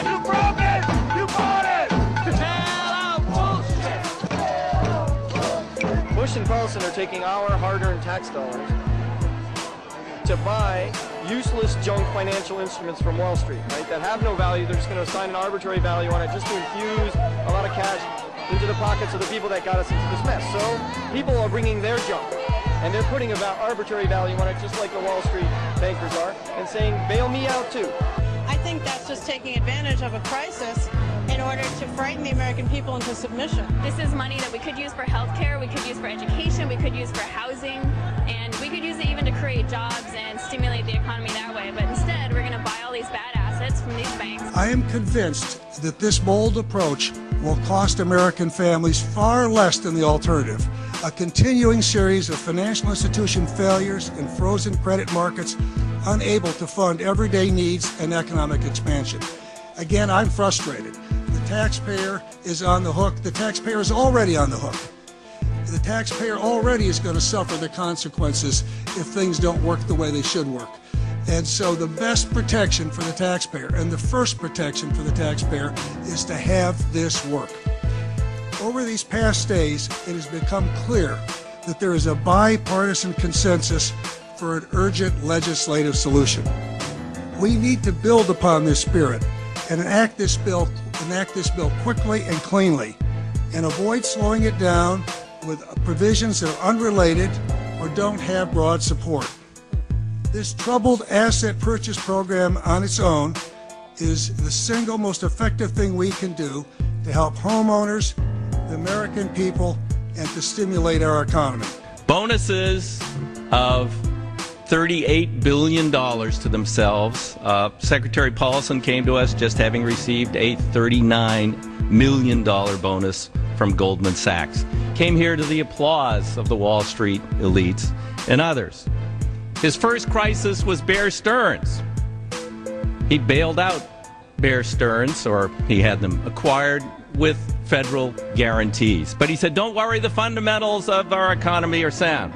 You broke it! You bought it! Bailout bullshit! Bush and Carlson are taking our hard-earned tax dollars to buy useless junk financial instruments from Wall Street, right, that have no value. They're just going to assign an arbitrary value on it just to infuse a lot of cash into the pockets of the people that got us into this mess. So people are bringing their junk, and they're putting about arbitrary value on it, just like the Wall Street bankers are, and saying, bail me out too. I think that's just taking advantage of a crisis in order to frighten the American people into submission. This is money that we could use for healthcare, we could use for education, we could use for housing, and we could use it even to create jobs and stimulate the economy that way. But instead, we're going to buy all these bad assets from these banks. I am convinced that this bold approach will cost American families far less than the alternative. A continuing series of financial institution failures and frozen credit markets unable to fund everyday needs and economic expansion. Again, I'm frustrated. The taxpayer is on the hook. The taxpayer is already on the hook. The taxpayer already is going to suffer the consequences if things don't work the way they should work. And so the best protection for the taxpayer, and the first protection for the taxpayer, is to have this work. Over these past days, it has become clear that there is a bipartisan consensus for an urgent legislative solution. We need to build upon this spirit and enact this bill quickly and cleanly, and avoid slowing it down with provisions that are unrelated or don't have broad support. This troubled asset purchase program on its own is the single most effective thing we can do to help homeowners, the American people, and to stimulate our economy. Bonuses of $38 billion to themselves. Secretary Paulson came to us just having received a $39 million bonus from Goldman Sachs. Came here to the applause of the Wall Street elites and others. His first crisis was Bear Stearns. He bailed out Bear Stearns, or he had them acquired with federal guarantees. But he said, don't worry, the fundamentals of our economy are sound.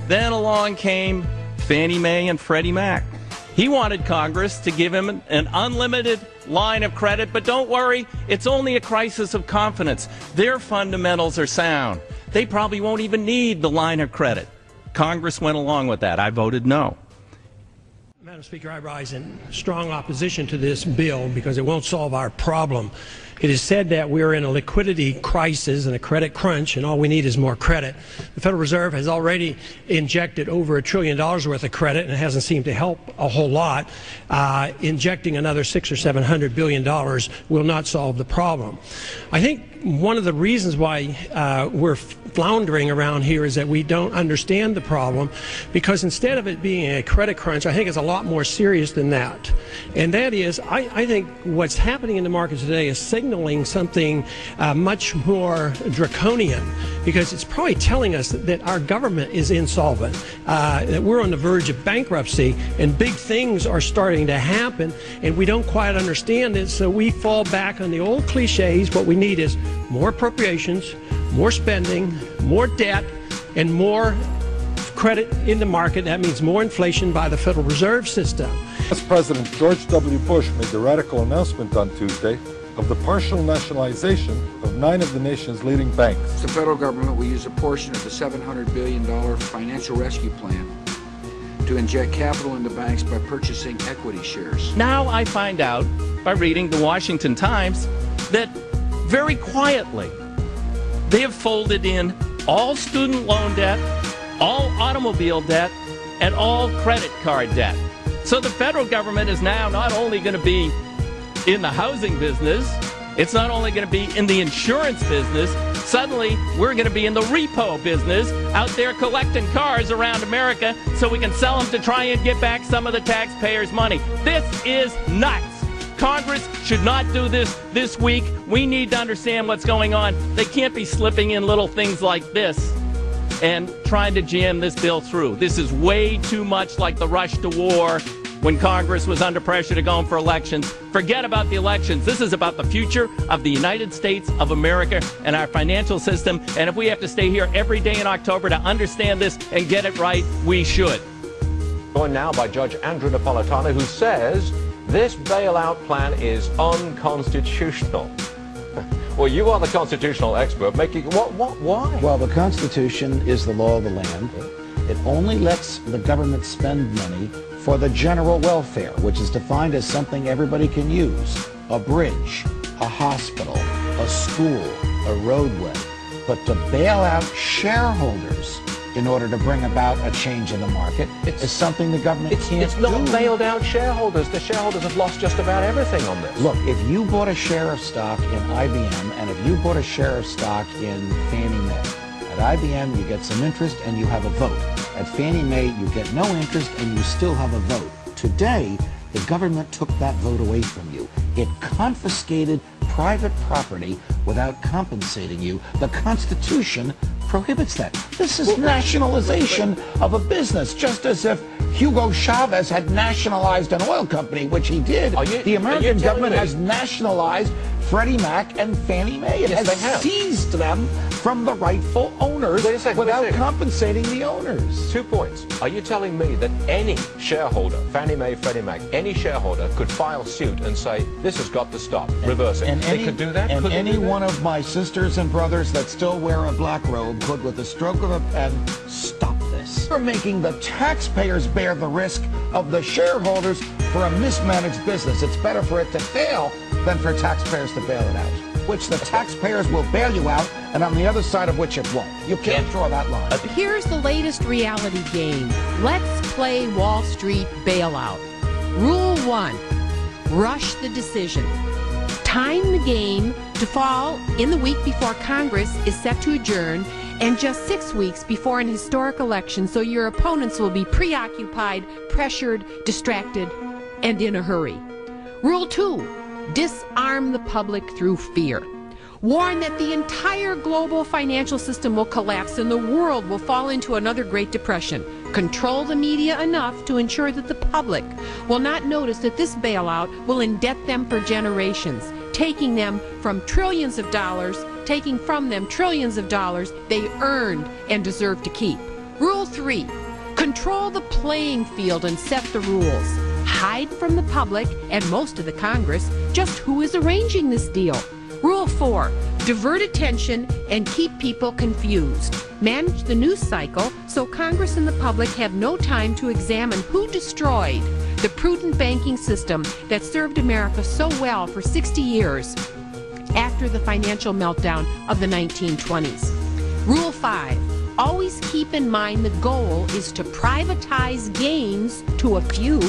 Then along came Fannie Mae and Freddie Mac. He wanted Congress to give him an unlimited line of credit, but don't worry, it's only a crisis of confidence. Their fundamentals are sound. They probably won't even need the line of credit. Congress went along with that. I voted no. Madam Speaker, I rise in strong opposition to this bill because it won't solve our problem. It is said that we're in a liquidity crisis and a credit crunch, and all we need is more credit. The Federal Reserve has already injected over $1 trillion worth of credit, and it hasn't seemed to help a whole lot. Injecting another $600 or $700 billion will not solve the problem. I think one of the reasons why we're floundering around here is that we don't understand the problem, because instead of it being a credit crunch, I think it's a lot more serious than that. And that is, I think what's happening in the market today is signaling something much more draconian, because it's probably telling us that our government is insolvent, that we're on the verge of bankruptcy, and big things are starting to happen, and we don't quite understand it, so we fall back on the old cliches. What we need is more appropriations, more spending, more debt, and more credit in the market. That means more inflation by the Federal Reserve System. U.S. President George W. Bush made the radical announcement on Tuesday of the partial nationalization of 9 of the nation's leading banks. The federal government will use a portion of the $700 billion financial rescue plan to inject capital into banks by purchasing equity shares. Now I find out, by reading the Washington Times, that very quietly they have folded in all student loan debt, all automobile debt, and all credit card debt. So the federal government is now not only going to be in the housing business, it's not only going to be in the insurance business, suddenly we're going to be in the repo business, out there collecting cars around America so we can sell them to try and get back some of the taxpayers' money. This is nuts. Congress should not do this week. We need to understand what's going on. They can't be slipping in little things like this and trying to jam this bill through. This is way too much like the rush to war when Congress was under pressure to go in for elections. Forget about the elections. This is about the future of the United States of America and our financial system. And if we have to stay here every day in October to understand this and get it right, we should. Joined now by Judge Andrew Napolitano, who says This bailout plan is unconstitutional. Well, you are the constitutional expert. Why? Well, the Constitution is the law of the land. It only lets the government spend money for the general welfare, which is defined as something everybody can use. A bridge, a hospital, a school, a roadway. But to bail out shareholders in order to bring about a change in the market is something the government can't do. It's not bailed out shareholders. The shareholders have lost just about everything on this. Look, if you bought a share of stock in IBM and if you bought a share of stock in Fannie Mae, at IBM you get some interest and you have a vote. At Fannie Mae you get no interest and you still have a vote. Today, the government took that vote away from you. It confiscated private property without compensating you. The Constitution prohibits that. This is nationalization of a business, just as if Hugo Chavez had nationalized an oil company, which he did. The American government has nationalized Freddie Mac and Fannie Mae. It has seized them from the rightful owners without compensating the owners. 2 points. Are you telling me that any shareholder, Fannie Mae, Freddie Mac, any shareholder could file suit and say, this has got to stop, reverse it? They could do that? And any one of my sisters and brothers that still wear a black robe could, with the stroke of a pen, stop this. We're making the taxpayers bear the risk of the shareholders for a mismanaged business. It's better for it to fail than for taxpayers to bail it out, which the taxpayers will bail you out, and on the other side of which it won't. You can't draw that line. Here's the latest reality game. Let's play Wall Street bailout. Rule 1, rush the decision. Time the game to fall in the week before Congress is set to adjourn and just 6 weeks before an historic election, so your opponents will be preoccupied, pressured, distracted, and in a hurry. Rule 2, disarm the public through fear. Warn that the entire global financial system will collapse and the world will fall into another Great Depression. Control the media enough to ensure that the public will not notice that this bailout will indebt them for generations, taking them from trillions of dollars they earned and deserve to keep. Rule 3, control the playing field and set the rules. Hide from the public and most of the Congress just who is arranging this deal. Rule 4, divert attention and keep people confused. Manage the news cycle so Congress and the public have no time to examine who destroyed the prudent banking system that served America so well for 60 years after the financial meltdown of the 1920s. Rule 5, always keep in mind the goal is to privatize gains to a few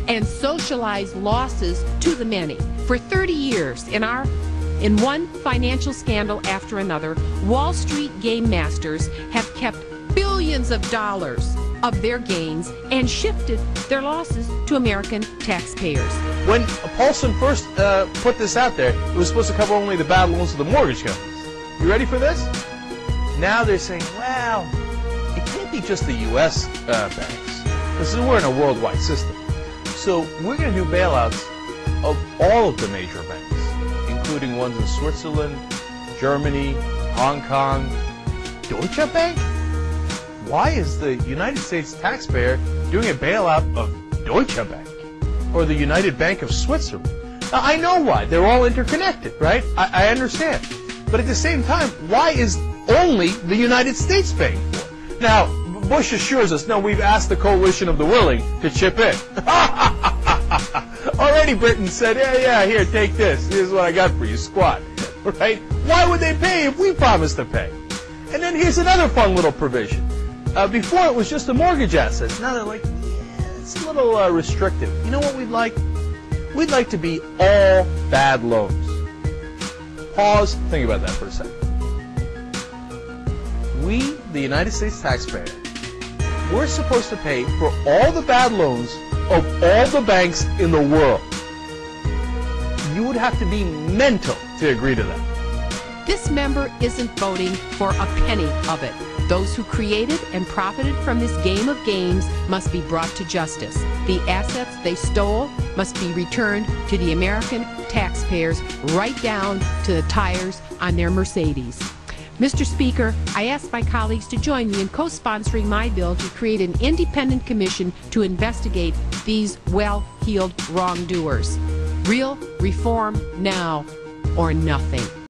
and socialize losses to the many. For 30 years, in one financial scandal after another, Wall Street game masters have kept billions of dollars of their gains and shifted their losses to American taxpayers. When Paulson first put this out there, it was supposed to cover only the bad loans of the mortgage companies. You ready for this? Now they're saying, well, it can't be just the U.S. banks. This is, we're in a worldwide system. So we're going to do bailouts of all of the major banks, including ones in Switzerland, Germany, Hong Kong. Deutsche Bank? Why is the United States taxpayer doing a bailout of Deutsche Bank or the United Bank of Switzerland? Now, I know why. They're all interconnected, right? I understand. But at the same time, why is only the United States paying for it? Now, Bush assures us, no, we've asked the coalition of the willing to chip in. Already Britain said, yeah, here, take this. Here's what I got for you, squat. Right? Why would they pay if we promised to pay? And then here's another fun little provision. Before it was just the mortgage assets. Now they're like, yeah, it's a little restrictive. You know what we'd like? We'd like to be all bad loans. Pause, think about that for a second. We, the United States taxpayer, we're supposed to pay for all the bad loans of all the banks in the world. You would have to be mental to agree to that. This member isn't voting for a penny of it. Those who created and profited from this game of games must be brought to justice. The assets they stole must be returned to the American taxpayers, right down to the tires on their Mercedes. Mr. Speaker, I ask my colleagues to join me in co-sponsoring my bill to create an independent commission to investigate these well-heeled wrongdoers. Real reform now or nothing.